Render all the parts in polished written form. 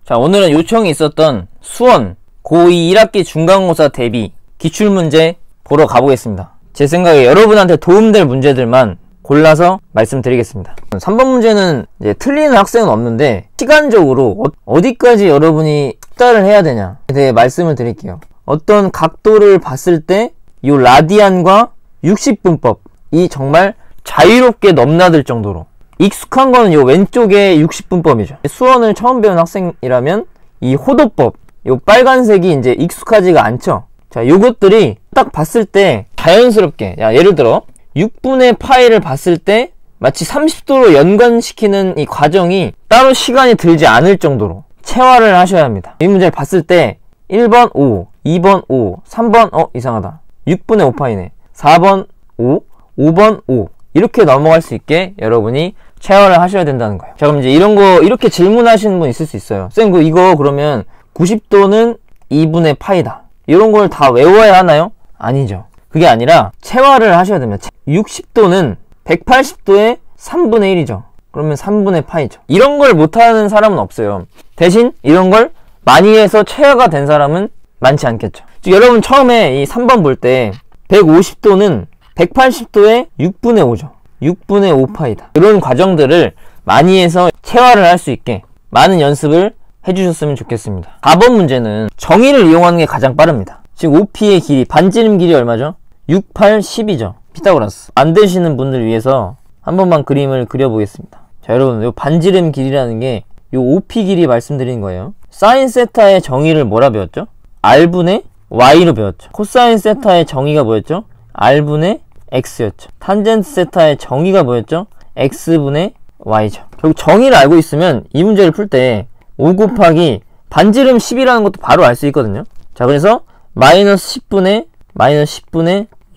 자, 오늘은 요청이 있었던 수원 고2 1학기 중간고사 대비 기출문제 보러 가보겠습니다. 제 생각에 여러분한테 도움될 문제들만 골라서 말씀드리겠습니다. 3번 문제는 이제 틀리는 학생은 없는데 시간적으로 어디까지 여러분이 숙달을 해야 되냐에 대해 말씀을 드릴게요. 어떤 각도를 봤을 때 이 라디안과 60분법 이 정말 자유롭게 넘나들 정도로 익숙한 거는 이 왼쪽에 60분법이죠. 수원을 처음 배운 학생이라면 이 호도법, 이 빨간색이 이제 익숙하지가 않죠. 자, 요것들이 딱 봤을 때 자연스럽게, 야, 예를 들어 6분의 파이를 봤을 때 마치 30도로 연관시키는 이 과정이 따로 시간이 들지 않을 정도로 체화를 하셔야 합니다. 이 문제를 봤을 때 1번 5, 2번 5, 3번 이상하다. 6분의 5파이네. 4번 5, 5번 5 이렇게 넘어갈 수 있게 여러분이 체화를 하셔야 된다는 거예요. 자, 그럼 이제 이런 거 이렇게 질문하시는 분 있을 수 있어요. 쌤, 이거 그러면 90도는 2분의 파이다. 이런 걸 다 외워야 하나요? 아니죠. 그게 아니라 체화를 하셔야 됩니다. 60도는 180도의 3분의 1이죠. 그러면 3분의 파이죠. 이런 걸 못하는 사람은 없어요. 대신 이런 걸 많이 해서 체화가 된 사람은 많지 않겠죠. 즉, 여러분 처음에 이 3번 볼 때 150도는 180도의 6분의 5죠. 6분의 5파이다. 이런 과정들을 많이 해서 체화를 할 수 있게 많은 연습을 해주셨으면 좋겠습니다. 4번 문제는 정의를 이용하는 게 가장 빠릅니다. 지금 OP의 길이, 반지름 길이 얼마죠? 6, 8, 10이죠. 피타고라스. 안 되시는 분들 위해서 한 번만 그림을 그려보겠습니다. 자, 여러분, 요 반지름 길이라는 게 요 OP 길이 말씀드리는 거예요. 사인 세타의 정의를 뭐라 배웠죠? R분의 Y로 배웠죠. 코사인 세타의 정의가 뭐였죠? R분의 X였죠. 탄젠트 세타의 정의가 뭐였죠? X분의 Y죠. 결국 정의를 알고 있으면 이 문제를 풀 때 5 곱하기 반지름 10이라는 것도 바로 알 수 있거든요. 자, 그래서 마이너스 10분의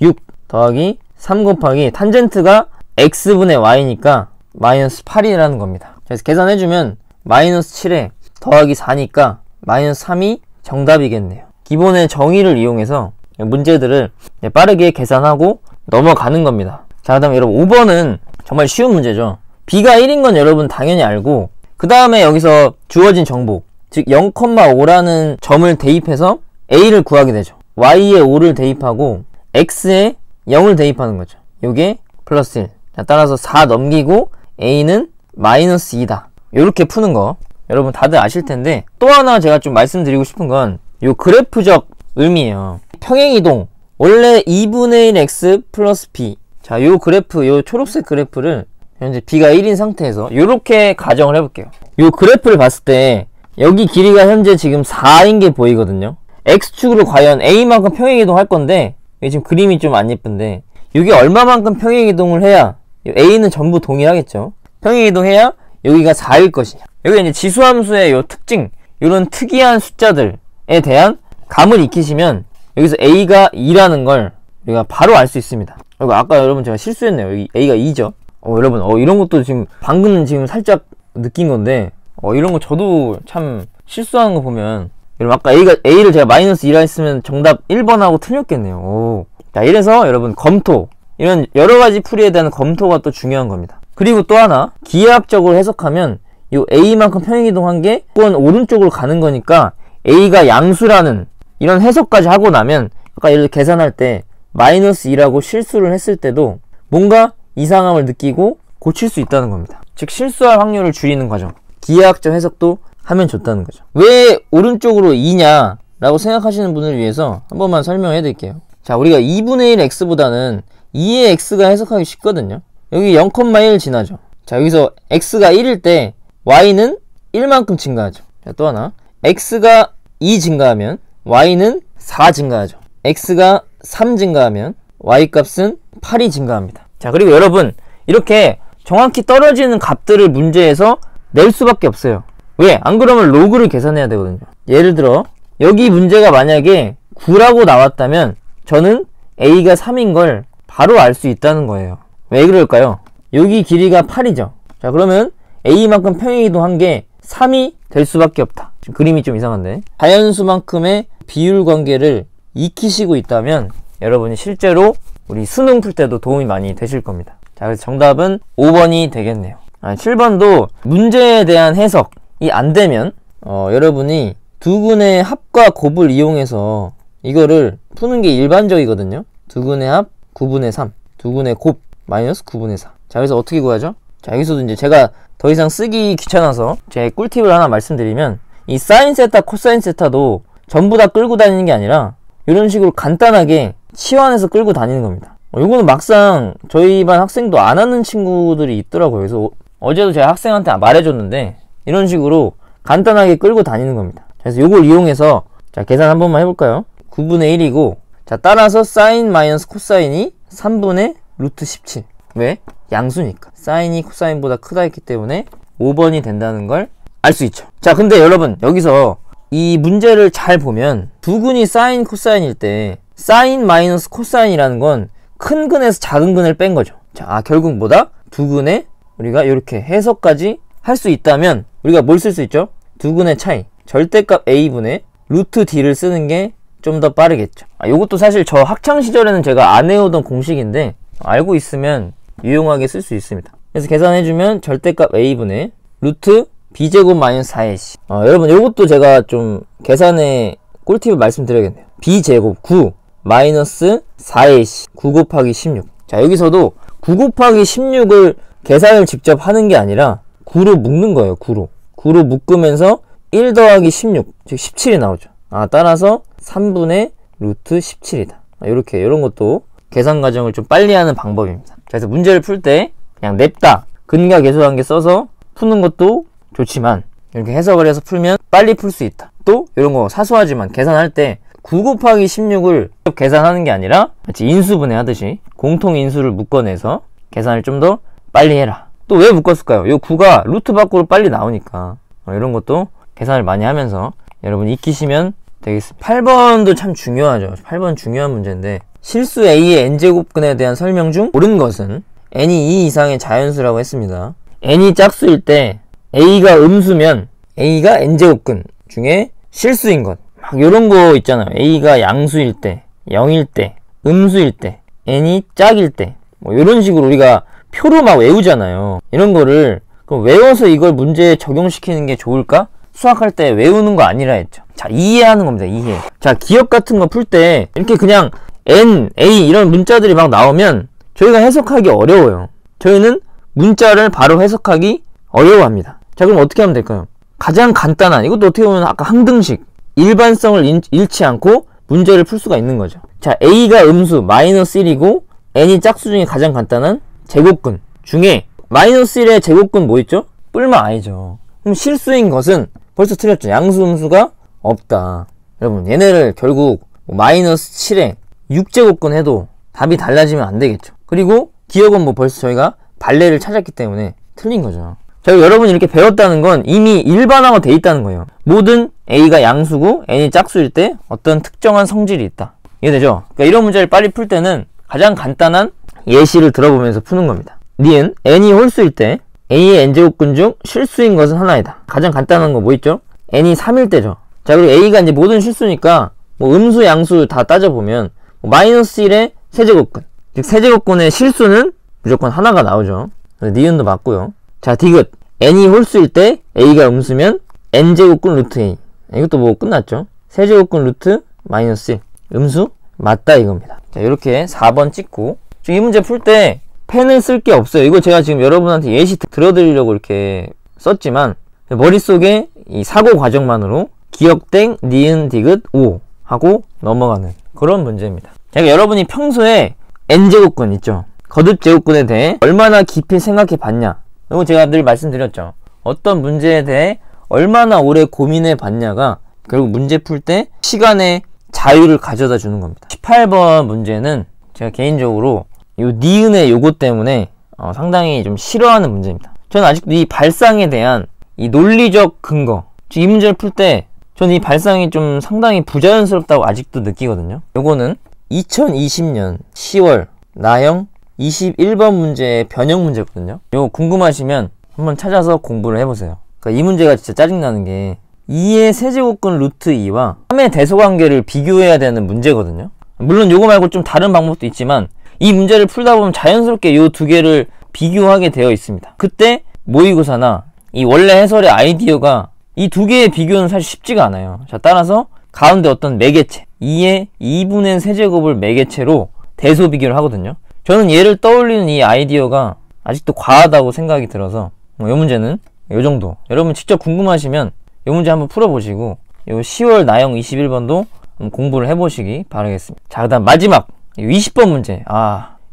6 더하기 3 곱하기 탄젠트가 X분의 Y니까 마이너스 8이라는 겁니다. 그래서 계산해주면 마이너스 7에 더하기 4니까 마이너스 3이 정답이겠네요. 기본의 정의를 이용해서 문제들을 빠르게 계산하고 넘어가는 겁니다. 자, 그 다음에 여러분 5번은 정말 쉬운 문제죠. b가 1인 건 여러분 당연히 알고, 그 다음에 여기서 주어진 정보, 즉 0,5라는 점을 대입해서 a를 구하게 되죠. y에 5를 대입하고 x에 0을 대입하는 거죠. 요게 플러스 1. 자, 따라서 4 넘기고 a는 마이너스 2다. 요렇게 푸는 거 여러분 다들 아실 텐데, 또 하나 제가 좀 말씀드리고 싶은 건 요 그래프적 의미예요. 평행이동, 원래 2분의 1 x 플러스 b. 자, 요 그래프, 요 초록색 그래프를 현재 b가 1인 상태에서 요렇게 가정을 해볼게요. 요 그래프를 봤을 때 여기 길이가 현재 지금 4인 게 보이거든요. x축으로 과연 a만큼 평행이동 할 건데, 이게 지금 그림이 좀 안 예쁜데, 이게 얼마만큼 평행이동을 해야 a는 전부 동일하겠죠. 평행이동해야 여기가 4일 것이냐. 여기 이제 지수함수의 요 특징, 요런 특이한 숫자들에 대한 감을 익히시면 여기서 a가 2라는 걸 우리가 바로 알 수 있습니다. 그리고 아까 여러분 제가 실수했네요. 여기 a가 2죠. 여러분 이런 것도 지금 방금 지금 살짝 느낀 건데, 이런 거 저도 참 실수하는 거 보면, 여러분 아까 a를 제가 마이너스 2라 했으면 정답 1번하고 틀렸겠네요. 자, 이래서 여러분 검토, 이런 여러가지 풀이에 대한 검토가 또 중요한 겁니다. 그리고 또 하나, 기하학적으로 해석하면 요 a만큼 평행이동한 게 이건 오른쪽으로 가는 거니까 a가 양수라는 이런 해석까지 하고 나면, 아까 예를 들어 계산할 때 마이너스 2라고 실수를 했을 때도 뭔가 이상함을 느끼고 고칠 수 있다는 겁니다. 즉 실수할 확률을 줄이는 과정, 기하학적 해석도 하면 좋다는 거죠. 왜 오른쪽으로 2냐 라고 생각하시는 분을 위해서 한 번만 설명해 드릴게요. 자, 우리가 2분의 1 x보다는 2의 x가 해석하기 쉽거든요. 여기 0,1 지나죠. 자, 여기서 x가 1일 때 y는 1만큼 증가하죠. 자, 또 하나, x가 2 증가하면 y는 4 증가하죠. x가 3 증가하면 y 값은 8이 증가합니다. 자, 그리고 여러분 이렇게 정확히 떨어지는 값들을 문제에서 낼 수밖에 없어요. 왜? 안 그러면 로그를 계산해야 되거든요. 예를 들어 여기 문제가 만약에 9라고 나왔다면 저는 a가 3인 걸 바로 알 수 있다는 거예요. 왜 그럴까요? 여기 길이가 8이죠. 자, 그러면 a만큼 평행이동한 게 3이 될 수밖에 없다. 지금 그림이 좀 이상한데, 자연수만큼의 비율 관계를 익히시고 있다면 여러분이 실제로 우리 수능 풀 때도 도움이 많이 되실 겁니다. 자, 그래서 정답은 5번이 되겠네요. 7번도 문제에 대한 해석이 안 되면 여러분이 두근의 합과 곱을 이용해서 이거를 푸는 게 일반적이거든요. 두근의 합 9분의 3, 두근의 곱 마이너스 9분의 4. 자, 여기서 어떻게 구하죠? 자, 여기서도 이제 제가 더 이상 쓰기 귀찮아서 제 꿀팁을 하나 말씀드리면, 이 사인 세타, 코사인 세타도 전부 다 끌고 다니는 게 아니라 이런 식으로 간단하게 치환해서 끌고 다니는 겁니다. 요거는 막상 저희 반 학생도 안 하는 친구들이 있더라고요. 그래서 어제도 제가 학생한테 말해줬는데 이런 식으로 간단하게 끌고 다니는 겁니다. 그래서 요걸 이용해서 자, 계산 한 번만 해볼까요? 9분의 1이고, 자, 따라서 사인 마이너스 코사인이 3분의 루트 17. 왜? 양수니까. 사인이 코사인보다 크다 했기 때문에 5번이 된다는 걸 알 수 있죠. 자, 근데 여러분 여기서 이 문제를 잘 보면 두근이 사인 코사인일 때 사인 마이너스 코사인이라는 건 큰 근에서 작은 근을 뺀 거죠. 자, 결국 뭐다? 두근에 우리가 이렇게 해석까지 할 수 있다면 우리가 뭘 쓸 수 있죠? 두근의 차이, 절대값 a분의 루트 d를 쓰는 게 좀 더 빠르겠죠. 요것도 사실 저 학창시절에는 제가 안 해오던 공식인데 알고 있으면 유용하게 쓸 수 있습니다. 그래서 계산해주면 절대값 a분의 루트 b제곱 마이너스 4ac. 여러분 요것도 제가 좀 계산의 꿀팁을 말씀드려야겠네요. b제곱 9 마이너스 4ac 9 곱하기 16. 자, 여기서도 9 곱하기 16을 계산을 직접 하는 게 아니라 9로 묶는 거예요. 9로 묶으면서 1 더하기 16, 즉 17이 나오죠. 따라서 3분의 루트 17이다. 이렇게 이런 것도 계산 과정을 좀 빨리 하는 방법입니다. 그래서 문제를 풀 때 그냥 냅다 근과 계수관계 써서 푸는 것도 좋지만 이렇게 해석을 해서 풀면 빨리 풀 수 있다. 또 이런 거 사소하지만 계산할 때 9 곱하기 16을 계산하는 게 아니라 마치 인수분해 하듯이 공통인수를 묶어내서 계산을 좀 더 빨리 해라. 또 왜 묶었을까요? 이 9가 루트 밖으로 빨리 나오니까 이런 것도 계산을 많이 하면서 여러분 익히시면 되겠습니다. 8번도 참 중요하죠. 8번 중요한 문제인데, 실수 a의 n제곱근에 대한 설명 중 옳은 것은 n이 2 이상의 자연수라고 했습니다. n이 짝수일 때 a가 음수면 a가 n제곱근 중에 실수인 것, 막 요런 거 있잖아요. a가 양수일 때, 0일 때, 음수일 때, n이 짝일 때, 뭐 요런 식으로 우리가 표로 막 외우잖아요. 이런 거를 그럼 외워서 이걸 문제에 적용시키는 게 좋을까? 수학할 때 외우는 거 아니라 했죠. 자, 이해하는 겁니다. 이해. 자, 기억 같은 거 풀 때 이렇게 그냥 n, a 이런 문자들이 막 나오면 저희가 해석하기 어려워요. 저희는 문자를 바로 해석하기 어려워합니다. 자, 그럼 어떻게 하면 될까요? 가장 간단한, 이것도 어떻게 보면 아까 항등식, 일반성을 잃지 않고 문제를 풀 수가 있는 거죠. 자, a가 음수 마이너스 1이고 n이 짝수 중에 가장 간단한 제곱근 중에 마이너스 1의 제곱근 뭐 있죠? 뿔마 i죠. 그럼 실수인 것은 벌써 틀렸죠. 양수 음수가 없다. 여러분 얘네를 결국 마이너스 7에 6제곱근 해도 답이 달라지면 안 되겠죠. 그리고 기억은 뭐 벌써 저희가 발레를 찾았기 때문에 틀린 거죠. 자, 여러분이 이렇게 배웠다는 건 이미 일반화가 돼 있다는 거예요. 모든 a가 양수고 n이 짝수일 때 어떤 특정한 성질이 있다. 이해되죠? 그러니까 이런 문제를 빨리 풀 때는 가장 간단한 예시를 들어보면서 푸는 겁니다. 니은 n이 홀수일 때 a의 n제곱근 중 실수인 것은 하나이다. 가장 간단한 거 뭐 있죠? n이 3일 때죠. 자, 그리고 a가 이제 모든 실수니까 뭐 음수 양수 다 따져보면 마이너스 1의 세제곱근, 즉 세제곱근의 실수는 무조건 하나가 나오죠. 니은도 맞고요. 자, 디귿 n이 홀수일 때 a가 음수면 n제곱근 루트 a. 이것도 뭐 끝났죠. 세제곱근 루트 마이너스 1 음수 맞다 이겁니다. 자, 이렇게 4번 찍고 지금 이 문제 풀 때 펜을 쓸 게 없어요. 이거 제가 지금 여러분한테 예시 들어드리려고 이렇게 썼지만 머릿속에 이 사고 과정만으로 기억땡, 니은, 디귿, 오 하고 넘어가는 그런 문제입니다. 그러니까 여러분이 평소에 n제곱근 있죠. 거듭 제곱근에 대해 얼마나 깊이 생각해 봤냐. 이거 제가 늘 말씀드렸죠. 어떤 문제에 대해 얼마나 오래 고민해 봤냐가 결국 문제 풀 때 시간의 자유를 가져다 주는 겁니다. 18번 문제는 제가 개인적으로 요 니은의 요거 때문에 상당히 좀 싫어하는 문제입니다. 저는 아직도 이 발상에 대한 이 논리적 근거, 이 문제를 풀 때 저는 이 발상이 좀 상당히 부자연스럽다고 아직도 느끼거든요. 요거는 2020년 10월 나형 21번 문제의 변형 문제거든요. 요거 궁금하시면 한번 찾아서 공부를 해보세요. 그러니까 이 문제가 진짜 짜증나는 게 2의 세제곱근 루트 2와 3의 대소관계를 비교해야 되는 문제거든요. 물론 요거 말고 좀 다른 방법도 있지만 이 문제를 풀다 보면 자연스럽게 요 두 개를 비교하게 되어 있습니다. 그때 모의고사나 이 원래 해설의 아이디어가 이 두 개의 비교는 사실 쉽지가 않아요. 자, 따라서 가운데 어떤 매개체 2의 2분의 세제곱을 매개체로 대소 비교를 하거든요. 저는 얘를 떠올리는 이 아이디어가 아직도 과하다고 생각이 들어서 이 문제는 이 정도. 여러분 직접 궁금하시면 이 문제 한번 풀어보시고 요 10월 나영 21번도 공부를 해보시기 바라겠습니다. 자, 그 다음 마지막 20번 문제.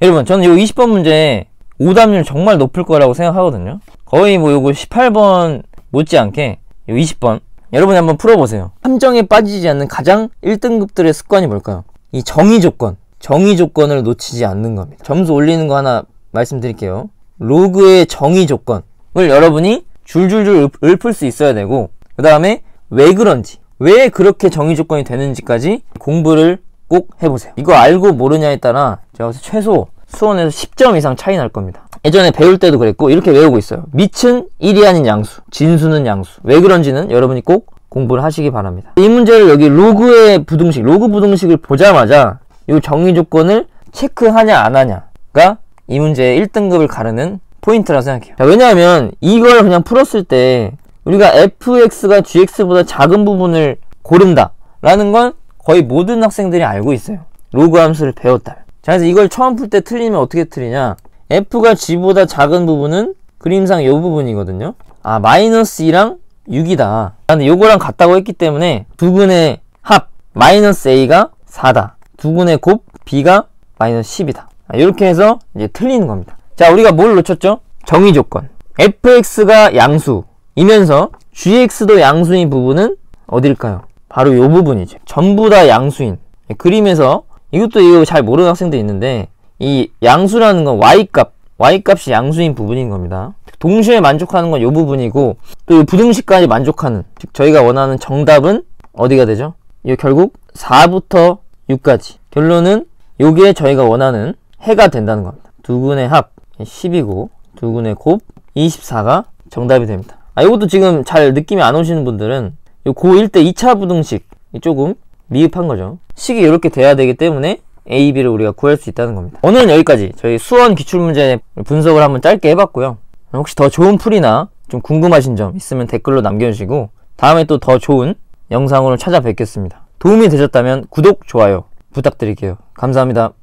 여러분 저는 요 20번 문제 오답률 정말 높을 거라고 생각하거든요. 거의 뭐 요거 18번 못지않게 요 20번 여러분이 한번 풀어보세요. 함정에 빠지지 않는 가장 1등급들의 습관이 뭘까요? 이 정의 조건을 놓치지 않는 겁니다. 점수 올리는 거 하나 말씀드릴게요. 로그의 정의 조건을 여러분이 줄줄줄 읊을 수 있어야 되고, 그 다음에 왜 그런지, 왜 그렇게 정의 조건이 되는지까지 공부를 꼭 해보세요. 이거 알고 모르냐에 따라 제가 봐서 최소 수원에서 10점 이상 차이 날 겁니다. 예전에 배울 때도 그랬고 이렇게 외우고 있어요. 밑은 1이 아닌 양수, 진수는 양수. 왜 그런지는 여러분이 꼭 공부를 하시기 바랍니다. 이 문제를 여기 로그 부등식을 보자마자 이 정의 조건을 체크하냐 안 하냐가 이 문제의 1등급을 가르는 포인트라고 생각해요. 자, 왜냐하면 이걸 그냥 풀었을 때 우리가 fx가 gx보다 작은 부분을 고른다 라는 건 거의 모든 학생들이 알고 있어요. 로그 함수를 배웠다. 자, 그래서 이걸 처음 풀 때 틀리면 어떻게 틀리냐, f가 g보다 작은 부분은 그림상 이 부분이거든요. 마이너스 2랑 6이다. 근데 요거랑 같다고 했기 때문에 두근의 합 마이너스 a가 4다. 두근의 곱 b가 마이너스 10이다. 이렇게 해서 이제 틀리는 겁니다. 자, 우리가 뭘 놓쳤죠? 정의 조건. fx가 양수이면서 gx도 양수인 부분은 어딜까요? 바로 요 부분이죠. 전부 다 양수인. 그림에서 이것도 이거 잘 모르는 학생도 있는데, 이 양수라는 건 y값이 양수인 부분인 겁니다. 동시에 만족하는 건 요 부분이고, 또 이 부등식까지 만족하는, 즉 저희가 원하는 정답은 어디가 되죠? 이거 결국 4부터 6까지. 결론은 요게 저희가 원하는 해가 된다는 겁니다. 두근의 합 10이고 두근의 곱 24가 정답이 됩니다. 이것도 지금 잘 느낌이 안 오시는 분들은 요 고1 때 2차 부등식 조금 미흡한 거죠. 식이 이렇게 돼야 되기 때문에 A, B를 우리가 구할 수 있다는 겁니다. 오늘은 여기까지 저희 수원 기출문제 분석을 한번 짧게 해봤고요. 혹시 더 좋은 풀이나 좀 궁금하신 점 있으면 댓글로 남겨주시고, 다음에 또 더 좋은 영상으로 찾아뵙겠습니다. 도움이 되셨다면 구독, 좋아요 부탁드릴게요. 감사합니다.